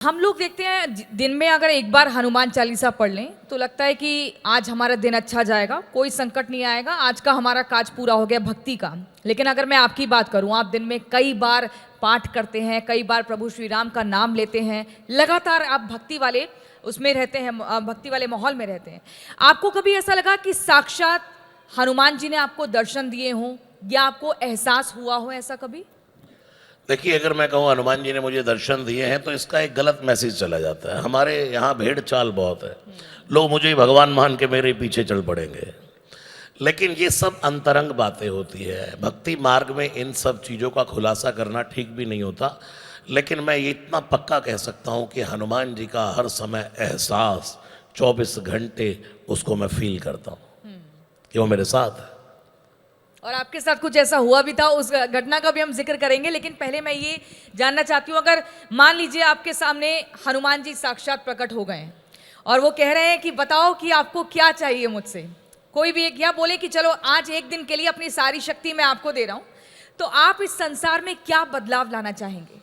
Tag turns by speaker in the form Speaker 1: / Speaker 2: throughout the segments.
Speaker 1: हम लोग देखते हैं दिन में अगर एक बार हनुमान चालीसा पढ़ लें तो लगता है कि आज हमारा दिन अच्छा जाएगा, कोई संकट नहीं आएगा, आज का हमारा काज पूरा हो गया भक्ति का। लेकिन अगर मैं आपकी बात करूं, आप दिन में कई बार पाठ करते हैं, कई बार प्रभु श्री राम का नाम लेते हैं, लगातार आप भक्ति वाले उसमें रहते हैं, भक्ति वाले माहौल में रहते हैं। आपको कभी ऐसा लगा कि साक्षात हनुमान जी ने आपको दर्शन दिए हों या आपको एहसास हुआ हो ऐसा कभी?
Speaker 2: देखिए, अगर मैं कहूँ हनुमान जी ने मुझे दर्शन दिए हैं तो इसका एक गलत मैसेज चला जाता है। हमारे यहाँ भेड़ चाल बहुत है, लोग मुझे भगवान मान के मेरे पीछे चल पड़ेंगे, लेकिन ये सब अंतरंग बातें होती है। भक्ति मार्ग में इन सब चीज़ों का खुलासा करना ठीक भी नहीं होता। लेकिन मैं ये इतना पक्का कह सकता हूँ कि हनुमान जी का हर समय एहसास 24 घंटे उसको मैं फील करता हूँ कि वो मेरे साथ है।
Speaker 1: और आपके साथ कुछ ऐसा हुआ भी था, उस घटना का भी हम जिक्र करेंगे, लेकिन पहले मैं ये जानना चाहती हूँ, अगर मान लीजिए आपके सामने हनुमान जी साक्षात प्रकट हो गए हैं और वो कह रहे हैं कि बताओ कि आपको क्या चाहिए मुझसे, कोई भी एक या बोले कि चलो आज एक दिन के लिए अपनी सारी शक्ति मैं आपको दे रहा हूँ, तो आप इस संसार में क्या बदलाव लाना चाहेंगे?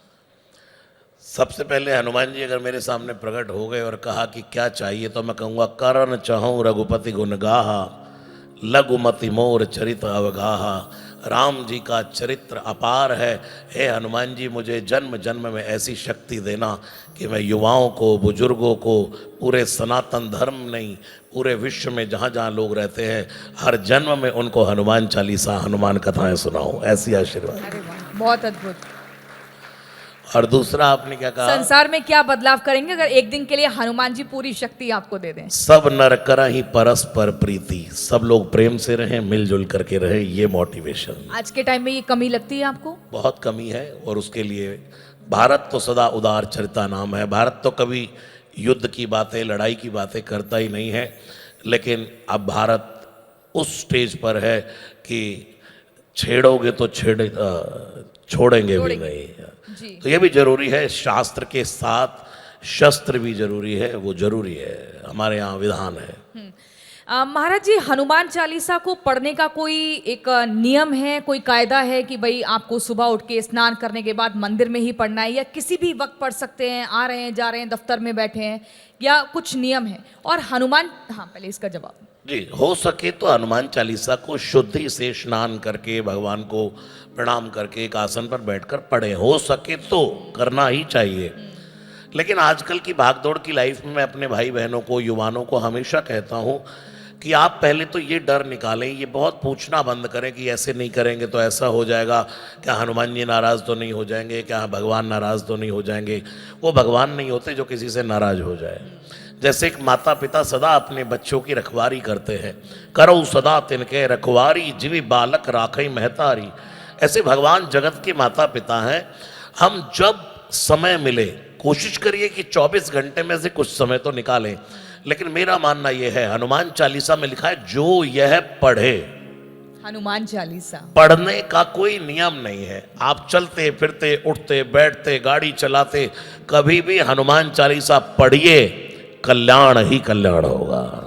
Speaker 2: सबसे पहले हनुमान जी अगर मेरे सामने प्रकट हो गए और कहा कि क्या चाहिए, तो मैं कहूँगा करन चाहूँ रघुपति गुण गाहा, लघुमति मोर चरित अवगाहा। राम जी का चरित्र अपार है। हे हनुमान जी, मुझे जन्म जन्म में ऐसी शक्ति देना कि मैं युवाओं को, बुजुर्गों को, पूरे सनातन धर्म नहीं, पूरे विश्व में जहाँ जहाँ लोग रहते हैं, हर जन्म में उनको हनुमान चालीसा, हनुमान कथाएं सुनाऊं। ऐसी आशीर्वाद।
Speaker 1: अरे वाह, बहुत अद्भुत।
Speaker 2: और दूसरा आपने क्या कहा?
Speaker 1: संसार में क्या बदलाव करेंगे अगर एक दिन के लिए हनुमान जी पूरी शक्ति आपको दे दें?
Speaker 2: सब नर करा ही परस्पर प्रीति, सब लोग प्रेम से रहें, मिलजुल करके रहें, ये मोटिवेशन।
Speaker 1: आज के टाइम में ये कमी लगती है आपको?
Speaker 2: बहुत कमी है, और उसके लिए भारत तो सदा उदार चरिता नाम है। भारत तो कभी युद्ध की बातें, लड़ाई की बातें करता ही नहीं है, लेकिन अब भारत उस स्टेज पर है कि छेड़ोगे तो छोड़ेंगे भी नहीं। तो ये भी जरूरी है, शास्त्र के साथ शस्त्र भी जरूरी है, वो जरूरी है, हमारे यहाँ विधान है।
Speaker 1: महाराज जी, हनुमान चालीसा को पढ़ने का कोई एक नियम है, कोई कायदा है कि भाई आपको सुबह उठ के स्नान करने के बाद मंदिर में ही पढ़ना है, या किसी भी वक्त पढ़ सकते हैं, आ रहे हैं जा रहे हैं, दफ्तर में बैठे हैं, या कुछ नियम है? और हनुमान, हाँ पहले इसका जवाब।
Speaker 2: जी, हो सके तो हनुमान चालीसा को शुद्धि से स्नान करके, भगवान को प्रणाम करके एक आसन पर बैठकर पढ़े, हो सके तो करना ही चाहिए। लेकिन आजकल की भागदौड़ की लाइफ में मैं अपने भाई बहनों को, युवानों को हमेशा कहता हूँ कि आप पहले तो ये डर निकालें, ये बहुत पूछना बंद करें कि ऐसे नहीं करेंगे तो ऐसा हो जाएगा, क्या हनुमान जी नाराज़ तो नहीं हो जाएंगे, क्या भगवान नाराज़ तो नहीं हो जाएंगे। वो भगवान नहीं होते जो किसी से नाराज़ हो जाए। जैसे एक माता पिता सदा अपने बच्चों की रखवारी करते हैं, करो सदा तिनके रखवारी, जीवी बालक राखई महतारी। ऐसे भगवान जगत के माता पिता हैं। हम जब समय मिले कोशिश करिए कि 24 घंटे में से कुछ समय तो निकालें। लेकिन मेरा मानना यह है, हनुमान चालीसा में लिखा है जो यह पढ़े।
Speaker 1: हनुमान चालीसा
Speaker 2: पढ़ने का कोई नियम नहीं है। आप चलते फिरते, उठते बैठते, गाड़ी चलाते, कभी भी हनुमान चालीसा पढ़िए, कल्याण ही कल्याण होगा।